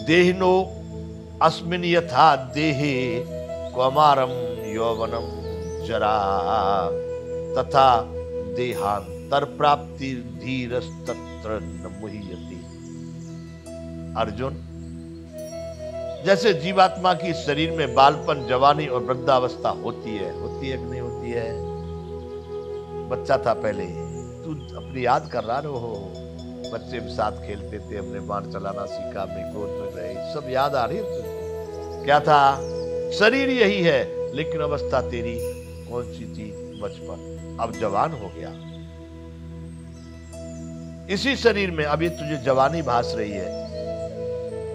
देहिनो अस्मिन् यथा देहे कौमारम यौवनम जरा तथा देहांतर प्राप्ति धीरस्तत्र न मुह्यति। अर्जुन, जैसे जीवात्मा की शरीर में बालपन, जवानी और वृद्धावस्था होती है कि नहीं होती है? बच्चा था पहले, तू अपनी याद कर रहा हो, बच्चे भी साथ खेलते थे, हमने बाण चलाना सीखा, अपनी गोद में रहे, सब याद आ रही है तुझको। क्या था? शरीर यही है, लेकिन अवस्था तेरी कौन सी थी? बचपन। अब जवान हो गया, इसी शरीर में अभी तुझे जवानी भास रही है,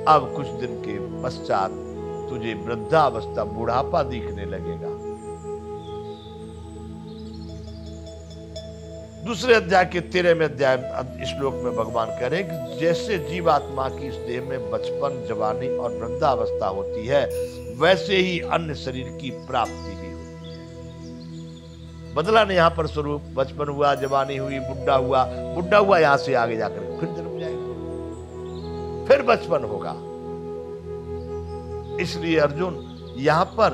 अब कुछ दिन के पश्चात तुझे वृद्धावस्था, बुढ़ापा दिखने लगेगा। दूसरे अध्याय के 13वें अध्याय श्लोक में भगवान कह रहे हैं कि जैसे जीवात्मा की इस देह में बचपन, जवानी और वृद्धावस्था होती है, वैसे ही अन्य शरीर की प्राप्ति भी होती है। बदला ने यहां पर स्वरूप, बचपन हुआ, जवानी हुई, बुढ़ा हुआ, बुढ़ा हुआ यहां से आगे जाकर फिर जन्म जाएगा, फिर बचपन होगा। इसलिए अर्जुन, यहां पर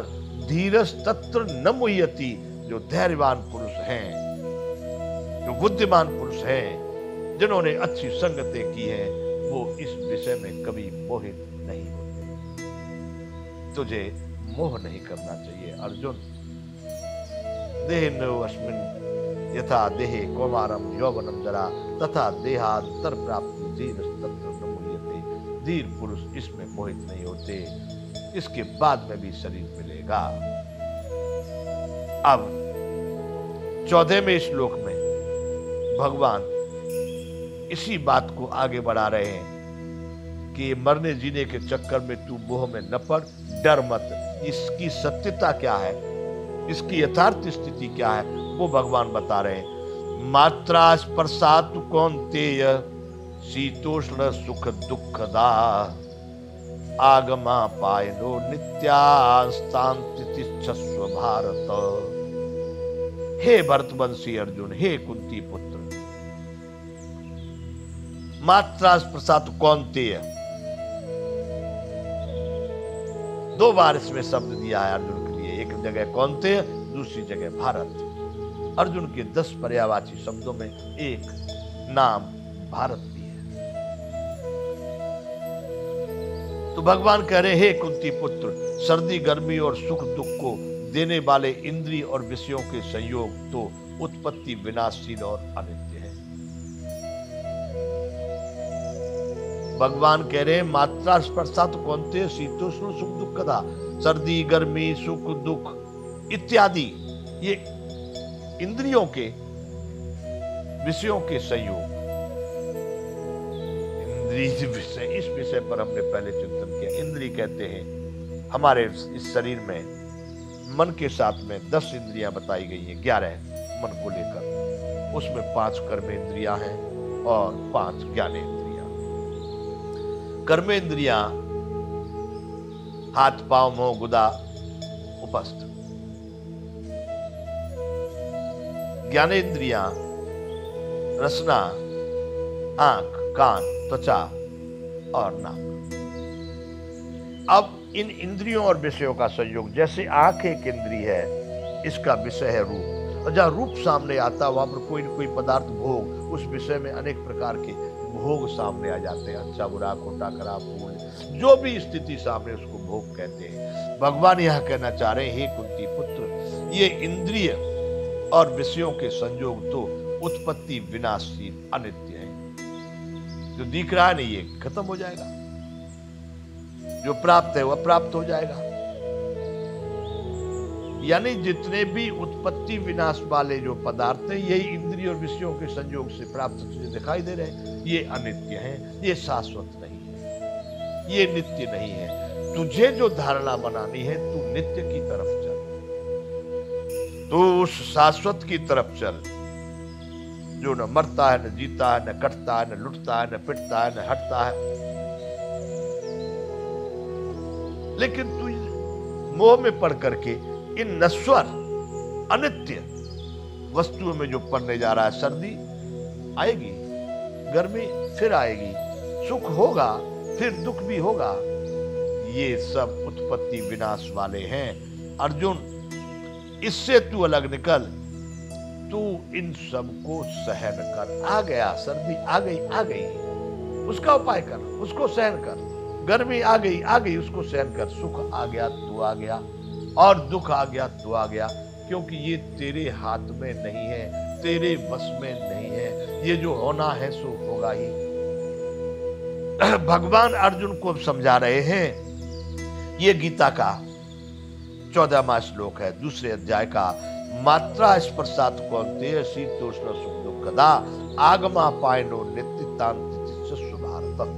धीरज तत्र न मुह्यति, जो धैर्यवान पुरुष हैं, जो बुद्धिमान पुरुष हैं, जिन्होंने अच्छी संगतें की हैं, वो इस विषय में कभी मोहित नहीं होते। तुझे मोह नहीं करना चाहिए अर्जुन। देहिनो अस्मिन् यथा देहे कौमारम यौवनम जरा तथा देहांतर प्राप्ति धीरस्तत्र न मुह्यते। धीर पुरुष इसमें मोहित नहीं होते, इसके बाद में भी शरीर मिलेगा। अब 14वें श्लोक में भगवान इसी बात को आगे बढ़ा रहे हैं कि मरने जीने के चक्कर में तू मोह में न पड़, डर मत। इसकी सत्यता क्या है, इसकी यथार्थ स्थिति क्या है, वो भगवान बता रहे हैं। मात्रा स्पर्शात् कौन्तेय शीतोष्ण सुख दुखदा आगमा पायनो नित्यास्तान्ति तिष्ठस्व भारत। हे भरतवंशी अर्जुन, हे कुंती पुत्र, मात्रा स्पर्शात् कौन्तेय, 2 बार इसमें शब्द दिया है अर्जुन के लिए। एक जगह कौन्तेय, दूसरी जगह भारत। अर्जुन के 10 पर्यायवाची शब्दों में एक नाम भारत भी है। तो भगवान कह रहे, हे कुंती पुत्र, सर्दी, गर्मी और सुख दुख को देने वाले इंद्रिय और विषयों के संयोग तो उत्पत्ति विनाशील और अनित्य है। भगवान कह रहे हैं, मात्रा स्पर्शात् कौन्तेय शीतोष्ण सुख दुखदा, सर्दी, गर्मी, सुख दुख इत्यादि ये इंद्रियों के विषयों के संयोग। इंद्रिय विषय, इस विषय पर हमने पहले चिंतन किया। इंद्रिय कहते हैं हमारे इस शरीर में मन के साथ में 10 इंद्रियां बताई गई हैं, 11 मन को लेकर। उसमें 5 कर्म इंद्रियां हैं और 5 ज्ञानेंद्रियां। कर्मेंद्रियां हाथ, पांव, मुंह, गुदा, उपस्थ। ज्ञानेंद्रियां रसना, आंख, कान, त्वचा और नाक। अब इन इंद्रियों और विषयों का संयोग, जैसे आंख एक इंद्रिय है, इसका विषय है रूप, और जहां रूप सामने आता है वहां पर कोई न कोई पदार्थ, भोग, उस विषय में अनेक प्रकार के भोग सामने आ जाते हैं। अच्छा, बुरा, खोटा, खराब, फूल, जो भी स्थिति सामने, उसको भोग कहते हैं। भगवान यह कहना चाह रहे हैं, हे कुंती पुत्र, ये इंद्रिय और विषयों के संयोग तो उत्पत्ति विनाशील अनित्य है। जो दिख रहा है नहीं, ये खत्म हो जाएगा। जो प्राप्त है वह प्राप्त हो जाएगा। यानी जितने भी उत्पत्ति विनाश वाले जो पदार्थ हैं, यही इंद्रिय और विषयों के संयोग से प्राप्त तुझे दिखाई दे रहे हैं। ये अनित्य हैं, ये शाश्वत नहीं है, ये नित्य नहीं है। तुझे जो धारणा बनानी है, तू नित्य की तरफ चल, तू उस शाश्वत की तरफ चल, जो न मरता है, न जीता है, न कटता है, न लुटता है, न पिटता है, न हटता है। लेकिन तू मोह में पड़ करके इन नश्वर अनित्य वस्तुओं में जो पड़ने जा रहा है, सर्दी आएगी, गर्मी फिर आएगी, सुख होगा फिर दुख भी होगा। ये सब उत्पत्ति विनाश वाले हैं। अर्जुन, इससे तू अलग निकल, तू इन सब को सहन कर। आ गया, सर्दी आ गई, उसका उपाय कर, उसको सहन कर। गर्मी आ गई, उसको सहन कर। सुख आ गया, तू आ गया, और दुख आ गया, तू आ गया, क्योंकि ये तेरे हाथ में नहीं है, तेरे बस में नहीं है। ये जो होना है सो होगा ही। भगवान अर्जुन को समझा रहे हैं। ये गीता का 14वां श्लोक है, दूसरे अध्याय का। मात्रा स्पर्शात कौन्तेय शीतोष्ण सुख दुःखदा आगमा पायनो नित्यतान्तितिश्च सुभारतम्।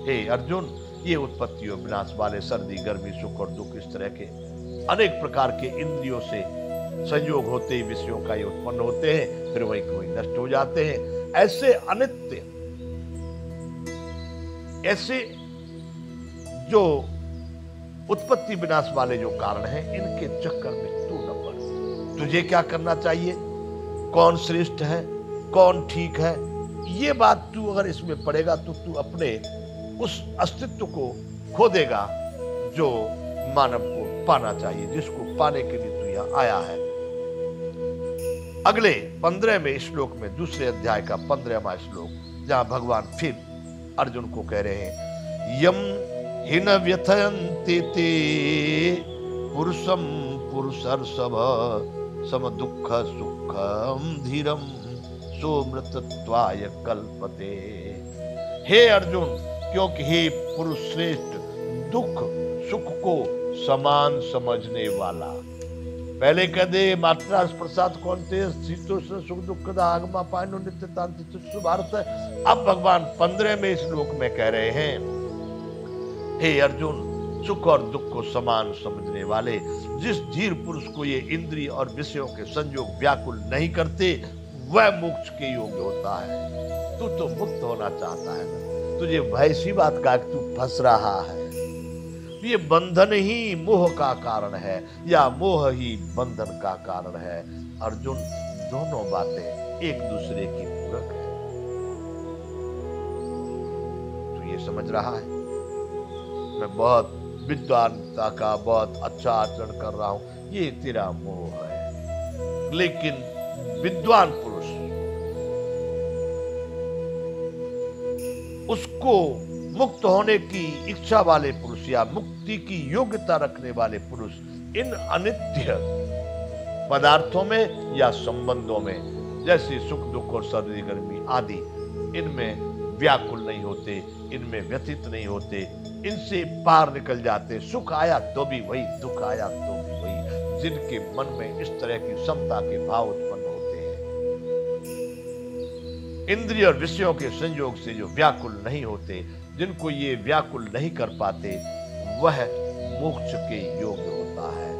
हे अर्जुन, ये उत्पत्ति और विनाश वाले सर्दी, गर्मी, सुख और दुख, इस तरह के अनेक प्रकार के इंद्रियों से संयोग होते ही विषयों का ये उत्पन्न होते हैं, फिर वही कोई नष्ट हो जाते हैं। ऐसे अनित्य, ऐसे जो उत्पत्ति विनाश वाले जो कारण हैं, इनके चक्कर में तू न पड़। तुझे क्या करना चाहिए, कौन श्रेष्ठ है, कौन ठीक है, ये बात तू अगर इसमें पड़ेगा तो तू अपने उस अस्तित्व को खो देगा जो मानव को पाना चाहिए, जिसको पाने के लिए तू यहां आया है। अगले 15वें श्लोक में, दूसरे अध्याय का 15वां श्लोक, जहां भगवान फिर अर्जुन को कह रहे हैं, यम हिन व्यथयन्ते ते पुरुषम पुरुषर्षभ सम दुःख सुखम धीरम सोमृतत्वाय कल्पते। हे अर्जुन, क्योंकि हे पुरुष श्रेष्ठ, दुख सुख को समान समझने वाला। पहले कह दे मात्रा प्रसाद कौन्तेय शीतोष्ण सुख दुःख आगमा पायनो नित्यतान्तितिश्च सुभारतम्। अब भगवान 15वें श्लोक में कह रहे हैं, हे अर्जुन, सुख और दुख को समान समझने वाले, जिस धीर पुरुष को ये इंद्रिय और विषयों के संयोग व्याकुल नहीं करते, वह मोक्ष के योग्य होता है। तू तो मुक्त होना चाहता है ना, तुझे भय सी बात का तू फंस रहा है। ये बंधन ही मोह का कारण है, या मोह ही बंधन का कारण है। अर्जुन, दोनों बातें एक दूसरे की पूरक है। तू ये समझ रहा है मैं बहुत विद्वानता का बहुत अच्छा आचरण कर रहा हूं, ये तेरा मोह है। लेकिन विद्वान पुरुष, उसको मुक्त होने की इच्छा वाले पुरुष या मुक्ति की योग्यता रखने वाले पुरुष, इन अनित्य पदार्थों में या संबंधों में, जैसे सुख दुख और सर्दी गर्मी आदि, इनमें व्याकुल नहीं होते, इनमें व्यथित नहीं होते, इनसे पार निकल जाते। सुख आया तो भी वही, दुख आया तो भी वही। जिनके मन में इस तरह की समता के भाव उत्पन्न होते हैं, इंद्रिय और विषयों के संयोग से जो व्याकुल नहीं होते, जिनको ये व्याकुल नहीं कर पाते, वह मोक्ष के योग्य होता है,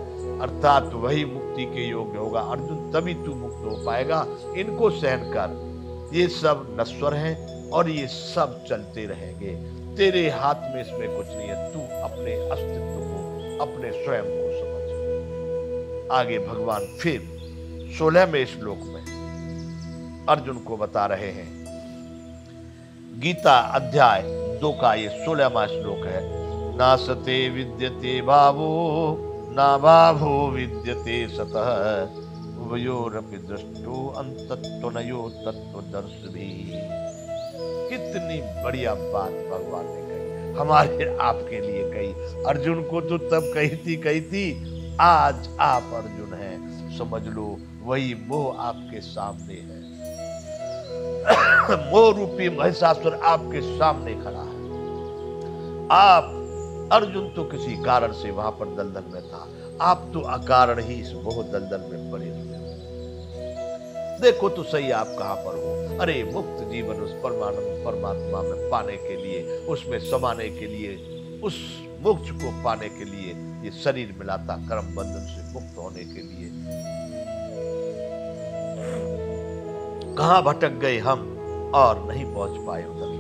अर्थात वही मुक्ति के योग्य होगा। अर्जुन, तभी तू मुक्त हो पाएगा। इनको सहन कर। ये सब नश्वर हैं और ये सब चलते रहेंगे। तेरे हाथ में इसमें कुछ नहीं है। तू अपने अस्तित्व को, अपने स्वयं को समझ। आगे भगवान फिर 16वें श्लोक में अर्जुन को बता रहे हैं। गीता अध्याय 2 का ये 16वां श्लोक है। नासते विद्यते भावो ना भावो विद्यते सतः उभयोरपि दृष्टो अंतत्वनयो तत्वदर्शिभिः। कितनी बढ़िया बात भगवान ने कही, हमारे आपके लिए कही। अर्जुन को तो तब कही थी, आज आप अर्जुन हैं, समझ लो वही मोह आपके सामने है। मोह रूपी महिषासुर आपके सामने खड़ा है। आप अर्जुन तो किसी कारण से वहां पर दलदल में था, आप तो अकारण ही इस मोह दलदल में पड़े हुए हो। देखो तो सही आप कहां पर हो। अरे मुक्त जीवन उस परमात्मा में पाने के लिए, उसमें समाने के लिए, उस मोक्ष को पाने के लिए ये शरीर मिला था, कर्म बंधन से मुक्त होने के लिए। कहां भटक गए हम और नहीं पहुंच पाए उधर।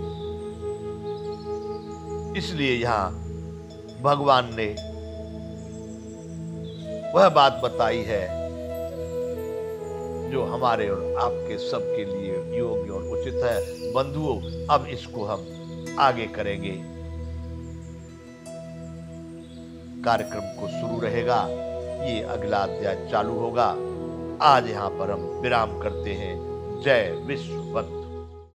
इसलिए यहां भगवान ने वह बात बताई है जो हमारे और आपके सबके लिए योग्य और उचित है। बंधुओं, अब इसको हम आगे करेंगे। कार्यक्रम को शुरू रहेगा। ये अगला अध्याय चालू होगा। आज यहाँ पर हम विराम करते हैं। जय विश्व बंधु।